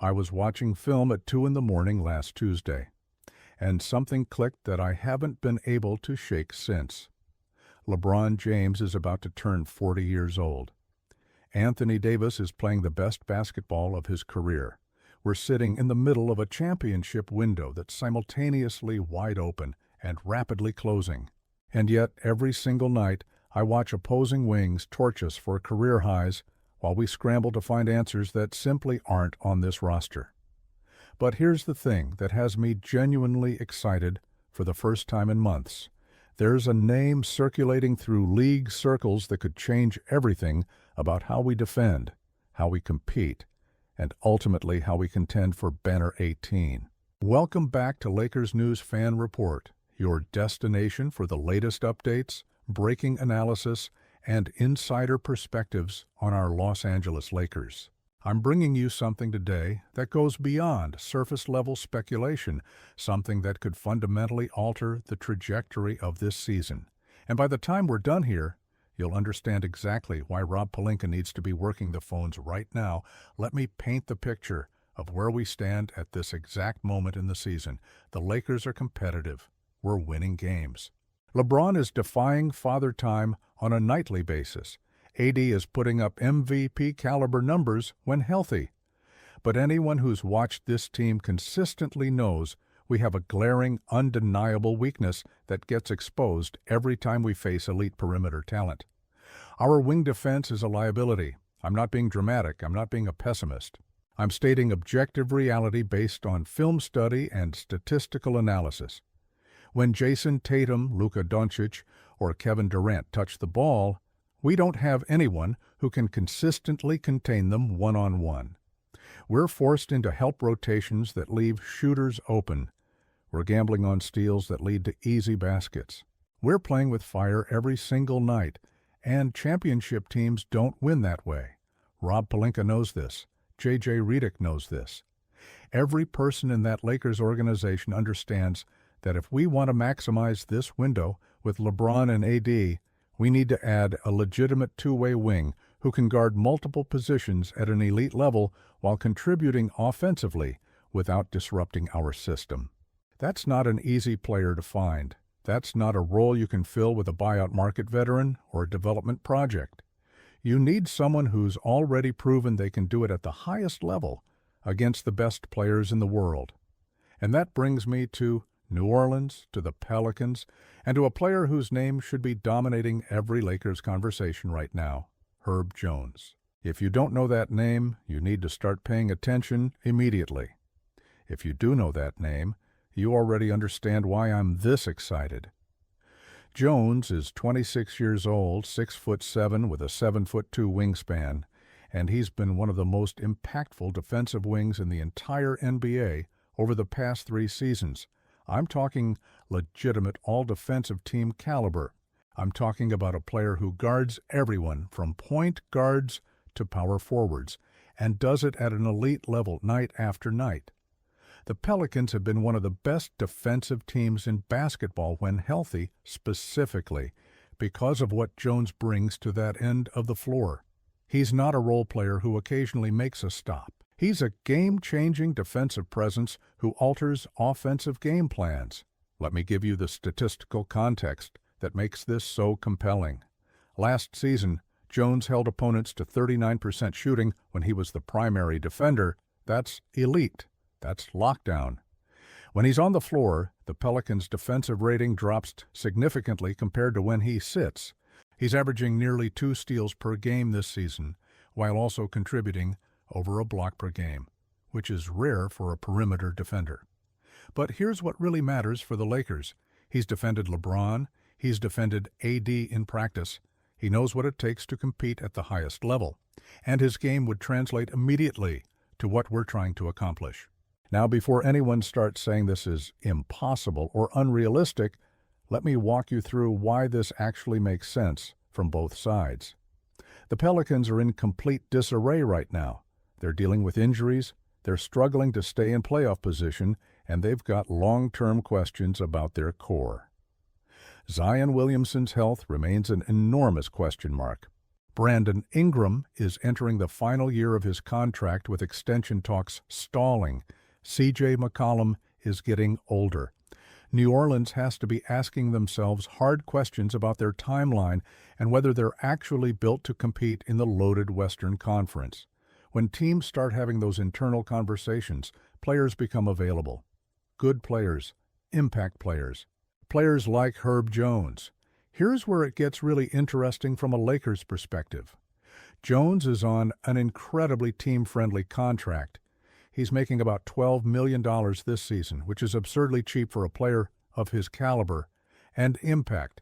I was watching film at 2 in the morning last Tuesday, and something clicked that I haven't been able to shake since. LeBron James is about to turn 40 years old. Anthony Davis is playing the best basketball of his career. We're sitting in the middle of a championship window that's simultaneously wide open and rapidly closing. And yet, every single night, I watch opposing wings torch us for career highs while we scramble to find answers that simply aren't on this roster. But here's the thing that has me genuinely excited for the first time in months. There's a name circulating through league circles that could change everything about how we defend, how we compete, and ultimately how we contend for Banner 18. Welcome back to Lakers News Fan Report, your destination for the latest updates, breaking analysis, and insider perspectives on our Los Angeles Lakers. I'm bringing you something today that goes beyond surface-level speculation, something that could fundamentally alter the trajectory of this season. And by the time we're done here, you'll understand exactly why Rob Pelinka needs to be working the phones right now. Let me paint the picture of where we stand at this exact moment in the season. The Lakers are competitive. We're winning games. LeBron is defying Father Time on a nightly basis. AD is putting up MVP-caliber numbers when healthy. But anyone who's watched this team consistently knows we have a glaring, undeniable weakness that gets exposed every time we face elite perimeter talent. Our wing defense is a liability. I'm not being dramatic. I'm not being a pessimist. I'm stating objective reality based on film study and statistical analysis. When Jason Tatum, Luka Doncic, or Kevin Durant touch the ball, we don't have anyone who can consistently contain them one-on-one. We're forced into help rotations that leave shooters open. We're gambling on steals that lead to easy baskets. We're playing with fire every single night, and championship teams don't win that way. Rob Pelinka knows this. J.J. Redick knows this. Every person in that Lakers organization understands that if we want to maximize this window with LeBron and AD, we need to add a legitimate two-way wing who can guard multiple positions at an elite level while contributing offensively without disrupting our system. That's not an easy player to find. That's not a role you can fill with a buyout market veteran or a development project. You need someone who's already proven they can do it at the highest level against the best players in the world. And that brings me to New Orleans, to the Pelicans, and to a player whose name should be dominating every Lakers conversation right now, Herb Jones. If you don't know that name, you need to start paying attention immediately. If you do know that name, you already understand why I'm this excited. Jones is 26 years old, 6'7" with a 7'2" wingspan, and he's been one of the most impactful defensive wings in the entire NBA over the past 3 seasons. I'm talking legitimate all-defensive team caliber. I'm talking about a player who guards everyone from point guards to power forwards and does it at an elite level night after night. The Pelicans have been one of the best defensive teams in basketball when healthy, specifically because of what Jones brings to that end of the floor. He's not a role player who occasionally makes a stop. He's a game-changing defensive presence who alters offensive game plans. Let me give you the statistical context that makes this so compelling. Last season, Jones held opponents to 39% shooting when he was the primary defender. That's elite. That's lockdown. When he's on the floor, the Pelicans' defensive rating drops significantly compared to when he sits. He's averaging nearly 2 steals per game this season, while also contributing over a block per game, which is rare for a perimeter defender. But here's what really matters for the Lakers. He's defended LeBron. He's defended AD in practice. He knows what it takes to compete at the highest level, and his game would translate immediately to what we're trying to accomplish. Now, before anyone starts saying this is impossible or unrealistic, let me walk you through why this actually makes sense from both sides. The Pelicans are in complete disarray right now. They're dealing with injuries, they're struggling to stay in playoff position, and they've got long-term questions about their core. Zion Williamson's health remains an enormous question mark. Brandon Ingram is entering the final year of his contract with extension talks stalling. C.J. McCollum is getting older. New Orleans has to be asking themselves hard questions about their timeline and whether they're actually built to compete in the loaded Western Conference. When teams start having those internal conversations, players become available. Good players, impact players, players like Herb Jones. Here's where it gets really interesting from a Lakers perspective. Jones is on an incredibly team-friendly contract. He's making about $12 million this season, which is absurdly cheap for a player of his caliber and impact.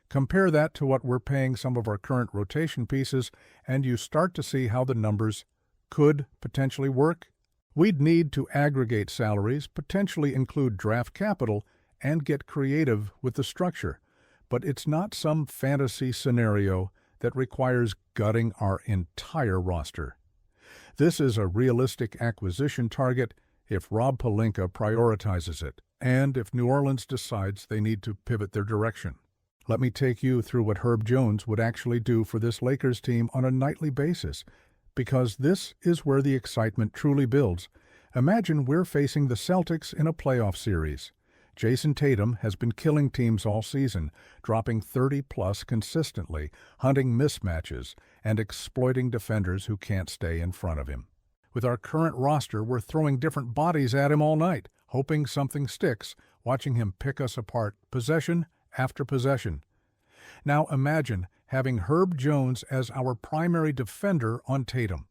Compare that to what we're paying some of our current rotation pieces, and you start to see how the numbers could potentially work. We'd need to aggregate salaries, potentially include draft capital, and get creative with the structure. But it's not some fantasy scenario that requires gutting our entire roster. This is a realistic acquisition target if Rob Pelinka prioritizes it, and if New Orleans decides they need to pivot their direction. Let me take you through what Herb Jones would actually do for this Lakers team on a nightly basis, because this is where the excitement truly builds. Imagine we're facing the Celtics in a playoff series. Jason Tatum has been killing teams all season, dropping 30-plus consistently, hunting mismatches, and exploiting defenders who can't stay in front of him. With our current roster, we're throwing different bodies at him all night, hoping something sticks, watching him pick us apart, possession after possession. Now imagine having Herb Jones as our primary defender on Tatum.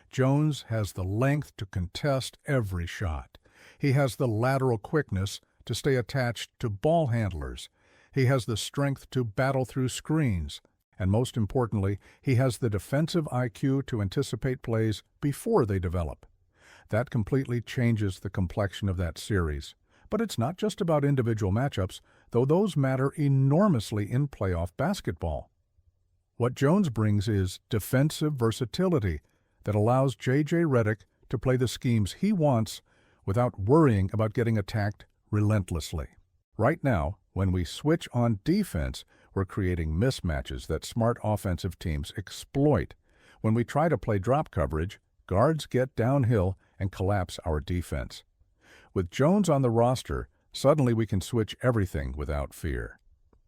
Jones has the length to contest every shot. He has the lateral quickness to stay attached to ball handlers. He has the strength to battle through screens. And most importantly, he has the defensive IQ to anticipate plays before they develop. That completely changes the complexion of that series. But it's not just about individual matchups, though those matter enormously in playoff basketball. What Jones brings is defensive versatility that allows J.J. Redick to play the schemes he wants without worrying about getting attacked relentlessly. Right now, when we switch on defense, we're creating mismatches that smart offensive teams exploit. When we try to play drop coverage, guards get downhill and collapse our defense. With Jones on the roster, suddenly we can switch everything without fear.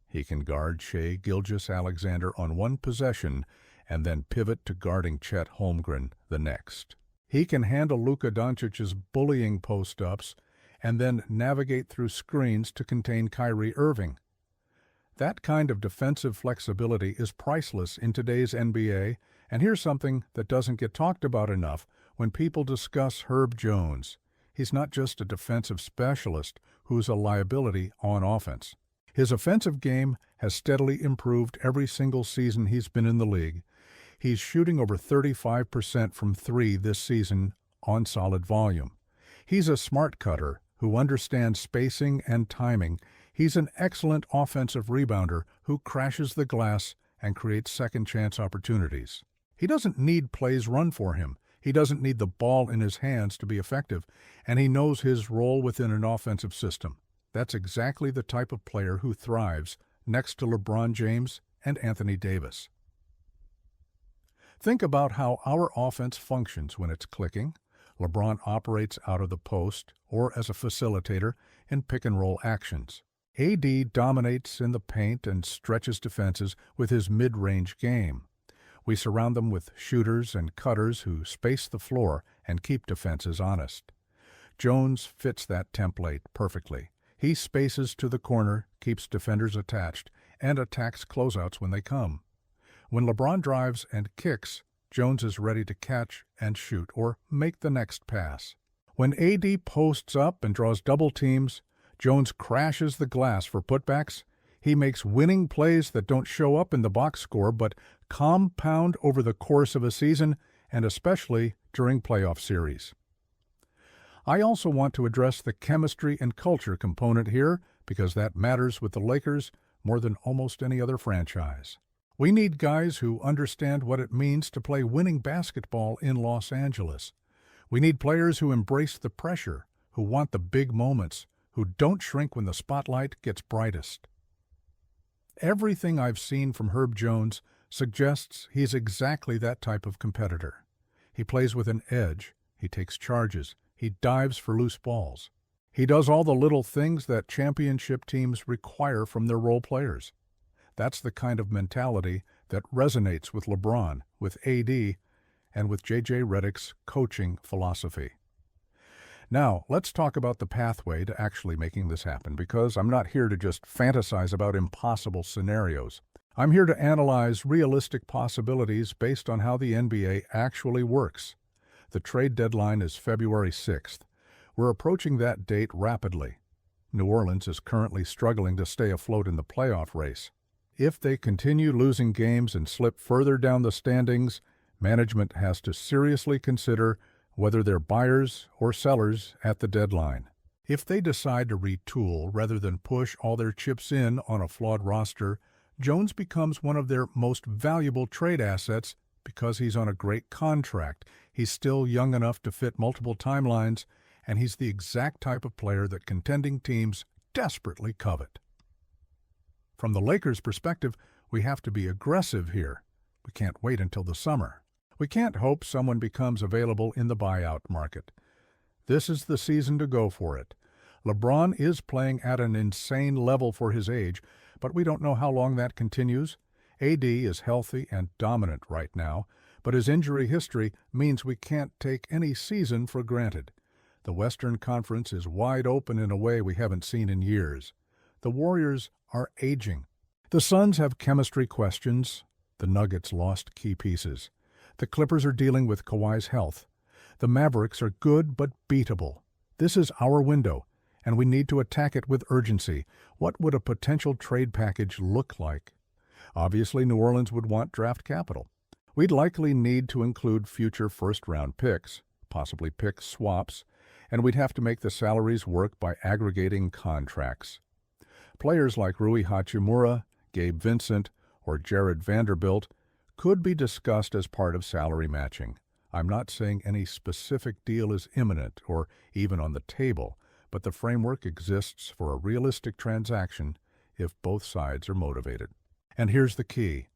He can guard Shai Gilgeous-Alexander on one possession and then pivot to guarding Chet Holmgren the next. He can handle Luka Doncic's bullying post-ups and then navigate through screens to contain Kyrie Irving. That kind of defensive flexibility is priceless in today's NBA, and here's something that doesn't get talked about enough when people discuss Herb Jones. He's not just a defensive specialist who's a liability on offense. His offensive game has steadily improved every single season he's been in the league. He's shooting over 35% from three this season on solid volume. He's a smart cutter who understands spacing and timing. He's an excellent offensive rebounder who crashes the glass and creates second-chance opportunities. He doesn't need plays run for him. He doesn't need the ball in his hands to be effective, and he knows his role within an offensive system. That's exactly the type of player who thrives next to LeBron James and Anthony Davis. Think about how our offense functions when it's clicking. LeBron operates out of the post or as a facilitator in pick-and-roll actions. AD dominates in the paint and stretches defenses with his mid-range game. We surround them with shooters and cutters who space the floor and keep defenses honest. Jones fits that template perfectly. He spaces to the corner, keeps defenders attached, and attacks closeouts when they come. When LeBron drives and kicks, Jones is ready to catch and shoot or make the next pass. When AD posts up and draws double teams, Jones crashes the glass for putbacks. He makes winning plays that don't show up in the box score but compound over the course of a season and especially during playoff series. I also want to address the chemistry and culture component here because that matters with the Lakers more than almost any other franchise. We need guys who understand what it means to play winning basketball in Los Angeles. We need players who embrace the pressure, who want the big moments, who don't shrink when the spotlight gets brightest. Everything I've seen from Herb Jones suggests he's exactly that type of competitor. He plays with an edge, he takes charges, he dives for loose balls. He does all the little things that championship teams require from their role players. That's the kind of mentality that resonates with LeBron, with AD, and with J.J. Redick's coaching philosophy. Now, let's talk about the pathway to actually making this happen, because I'm not here to just fantasize about impossible scenarios. I'm here to analyze realistic possibilities based on how the NBA actually works. The trade deadline is February 6th. We're approaching that date rapidly. New Orleans is currently struggling to stay afloat in the playoff race. If they continue losing games and slip further down the standings, management has to seriously consider whether they're buyers or sellers at the deadline. If they decide to retool rather than push all their chips in on a flawed roster, Jones becomes one of their most valuable trade assets because he's on a great contract. He's still young enough to fit multiple timelines, and he's the exact type of player that contending teams desperately covet. From the Lakers' perspective, we have to be aggressive here. We can't wait until the summer. We can't hope someone becomes available in the buyout market. This is the season to go for it. LeBron is playing at an insane level for his age, but we don't know how long that continues. AD is healthy and dominant right now, but his injury history means we can't take any season for granted. The Western Conference is wide open in a way we haven't seen in years. The Warriors are aging. The Suns have chemistry questions. The Nuggets lost key pieces. The Clippers are dealing with Kawhi's health. The Mavericks are good but beatable. This is our window, and we need to attack it with urgency. What would a potential trade package look like? Obviously, New Orleans would want draft capital. We'd likely need to include future first-round picks, possibly pick swaps, and we'd have to make the salaries work by aggregating contracts. Players like Rui Hachimura, Gabe Vincent, or Jared Vanderbilt could be discussed as part of salary matching. I'm not saying any specific deal is imminent or even on the table, but the framework exists for a realistic transaction if both sides are motivated. And here's the key.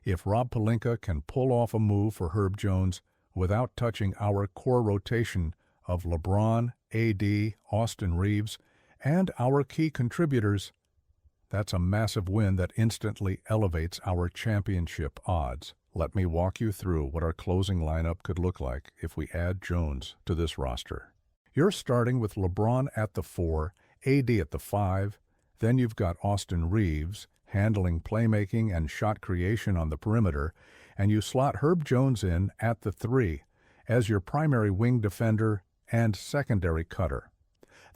If Rob Pelinka can pull off a move for Herb Jones without touching our core rotation of LeBron, AD, Austin Reeves, and our key contributors, that's a massive win that instantly elevates our championship odds. Let me walk you through what our closing lineup could look like if we add Jones to this roster. You're starting with LeBron at the 4, AD at the 5, then you've got Austin Reeves handling playmaking and shot creation on the perimeter, and you slot Herb Jones in at the 3 as your primary wing defender and secondary cutter.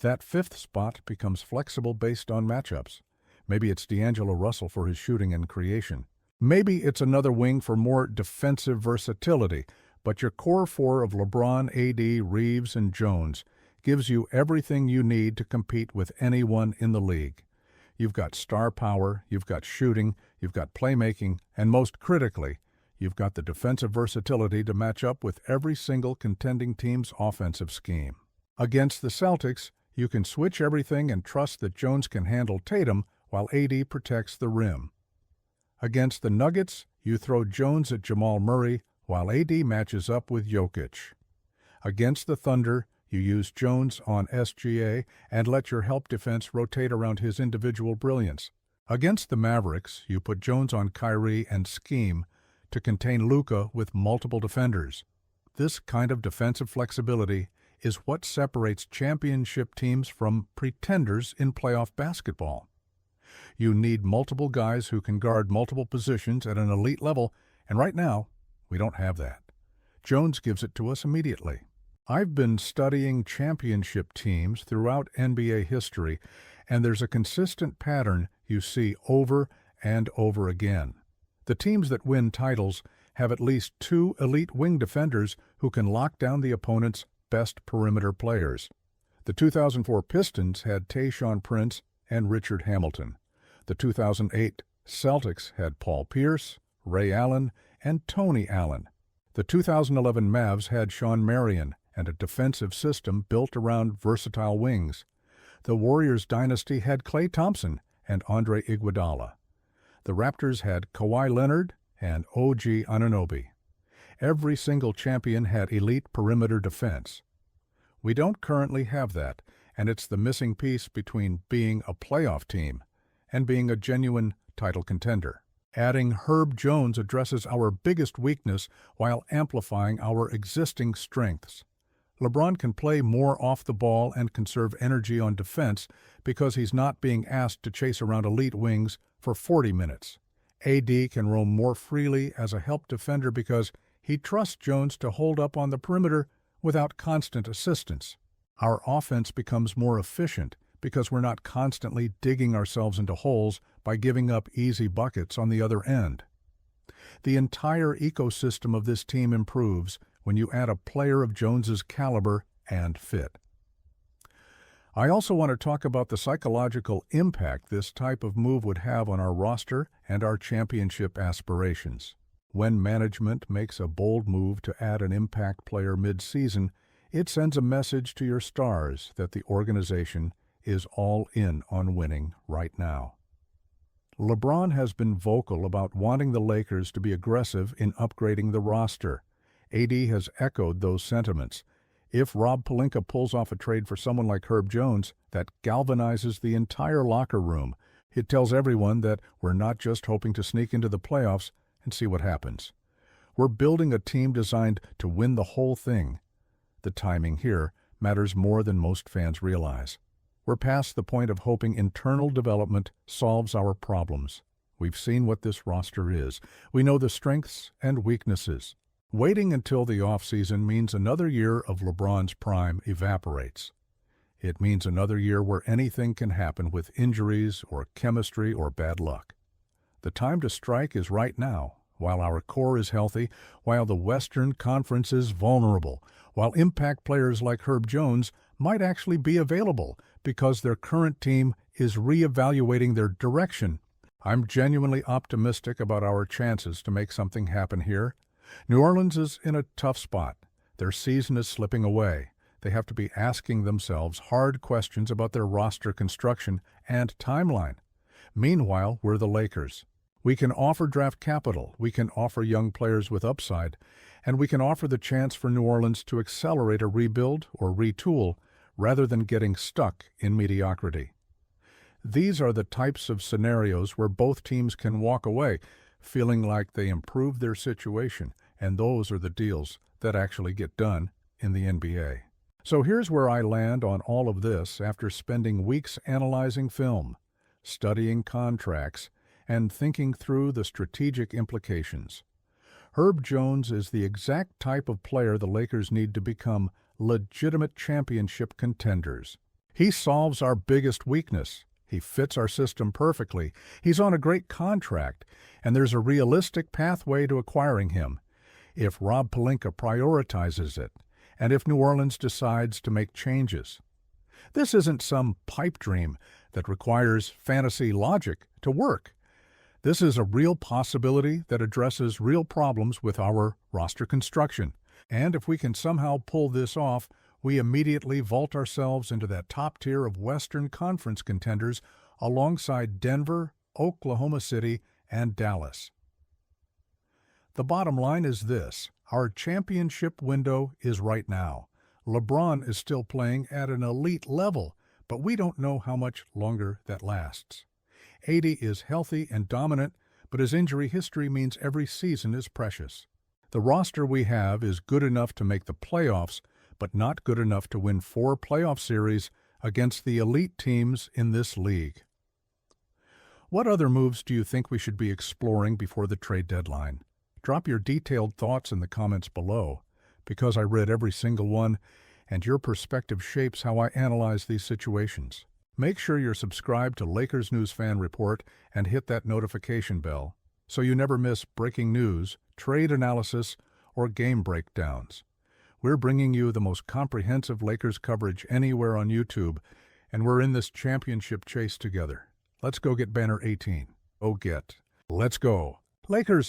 That 5th spot becomes flexible based on matchups. Maybe it's D'Angelo Russell for his shooting and creation. Maybe it's another wing for more defensive versatility, but your core 4 of LeBron, AD, Reeves, and Jones gives you everything you need to compete with anyone in the league. You've got star power, you've got shooting, you've got playmaking, and most critically, you've got the defensive versatility to match up with every single contending team's offensive scheme. Against the Celtics, you can switch everything and trust that Jones can handle Tatum while AD protects the rim. Against the Nuggets, you throw Jones at Jamal Murray while AD matches up with Jokic. Against the Thunder, you use Jones on SGA and let your help defense rotate around his individual brilliance. Against the Mavericks, you put Jones on Kyrie and scheme to contain Luka with multiple defenders. This kind of defensive flexibility is what separates championship teams from pretenders in playoff basketball. You need multiple guys who can guard multiple positions at an elite level, and right now, we don't have that. Jones gives it to us immediately. I've been studying championship teams throughout NBA history, and there's a consistent pattern you see over and over again. The teams that win titles have at least 2 elite wing defenders who can lock down the opponent's best perimeter players. The 2004 Pistons had Tayshaun Prince and Richard Hamilton. The 2008 Celtics had Paul Pierce, Ray Allen, and Tony Allen. The 2011 Mavs had Shawn Marion and a defensive system built around versatile wings. The Warriors dynasty had Klay Thompson and Andre Iguodala. The Raptors had Kawhi Leonard and OG Anunoby. Every single champion had elite perimeter defense. We don't currently have that, and it's the missing piece between being a playoff team and being a genuine title contender. Adding Herb Jones addresses our biggest weakness while amplifying our existing strengths. LeBron can play more off the ball and conserve energy on defense because he's not being asked to chase around elite wings for 40 minutes. AD can roam more freely as a help defender because he trusts Jones to hold up on the perimeter without constant assistance. Our offense becomes more efficient because we're not constantly digging ourselves into holes by giving up easy buckets on the other end. The entire ecosystem of this team improves when you add a player of Jones's caliber and fit. I also want to talk about the psychological impact this type of move would have on our roster and our championship aspirations. When management makes a bold move to add an impact player mid-season, it sends a message to your stars that the organization is all in on winning right now. LeBron has been vocal about wanting the Lakers to be aggressive in upgrading the roster. AD has echoed those sentiments. If Rob Pelinka pulls off a trade for someone like Herb Jones, that galvanizes the entire locker room. It tells everyone that we're not just hoping to sneak into the playoffs and see what happens. We're building a team designed to win the whole thing. The timing here matters more than most fans realize. We're past the point of hoping internal development solves our problems. We've seen what this roster is. We know the strengths and weaknesses. Waiting until the offseason means another year of LeBron's prime evaporates. It means another year where anything can happen with injuries or chemistry or bad luck. The time to strike is right now, while our core is healthy, while the Western Conference is vulnerable, while impact players like Herb Jones might actually be available because their current team is reevaluating their direction. I'm genuinely optimistic about our chances to make something happen here. New Orleans is in a tough spot. Their season is slipping away. They have to be asking themselves hard questions about their roster construction and timeline. Meanwhile, we're the Lakers. We can offer draft capital, we can offer young players with upside, and we can offer the chance for New Orleans to accelerate a rebuild or retool rather than getting stuck in mediocrity. These are the types of scenarios where both teams can walk away feeling like they improved their situation, and those are the deals that actually get done in the NBA. So here's where I land on all of this after spending weeks analyzing film, studying contracts, and thinking through the strategic implications. Herb Jones is the exact type of player the Lakers need to become legitimate championship contenders. He solves our biggest weakness. He fits our system perfectly. He's on a great contract, and there's a realistic pathway to acquiring him if Rob Pelinka prioritizes it, and if New Orleans decides to make changes. This isn't some pipe dream that requires fantasy logic to work. This is a real possibility that addresses real problems with our roster construction. And if we can somehow pull this off, we immediately vault ourselves into that top tier of Western Conference contenders alongside Denver, Oklahoma City, and Dallas. The bottom line is this: our championship window is right now. LeBron is still playing at an elite level, but we don't know how much longer that lasts. AD is healthy and dominant, but his injury history means every season is precious. The roster we have is good enough to make the playoffs, but not good enough to win 4 playoff series against the elite teams in this league. What other moves do you think we should be exploring before the trade deadline? Drop your detailed thoughts in the comments below, because I read every single one, and your perspective shapes how I analyze these situations. Make sure you're subscribed to Lakers News Fan Report and hit that notification bell so you never miss breaking news, trade analysis, or game breakdowns. We're bringing you the most comprehensive Lakers coverage anywhere on YouTube, and we're in this championship chase together. Let's go get banner 18. Let's go. Lakers!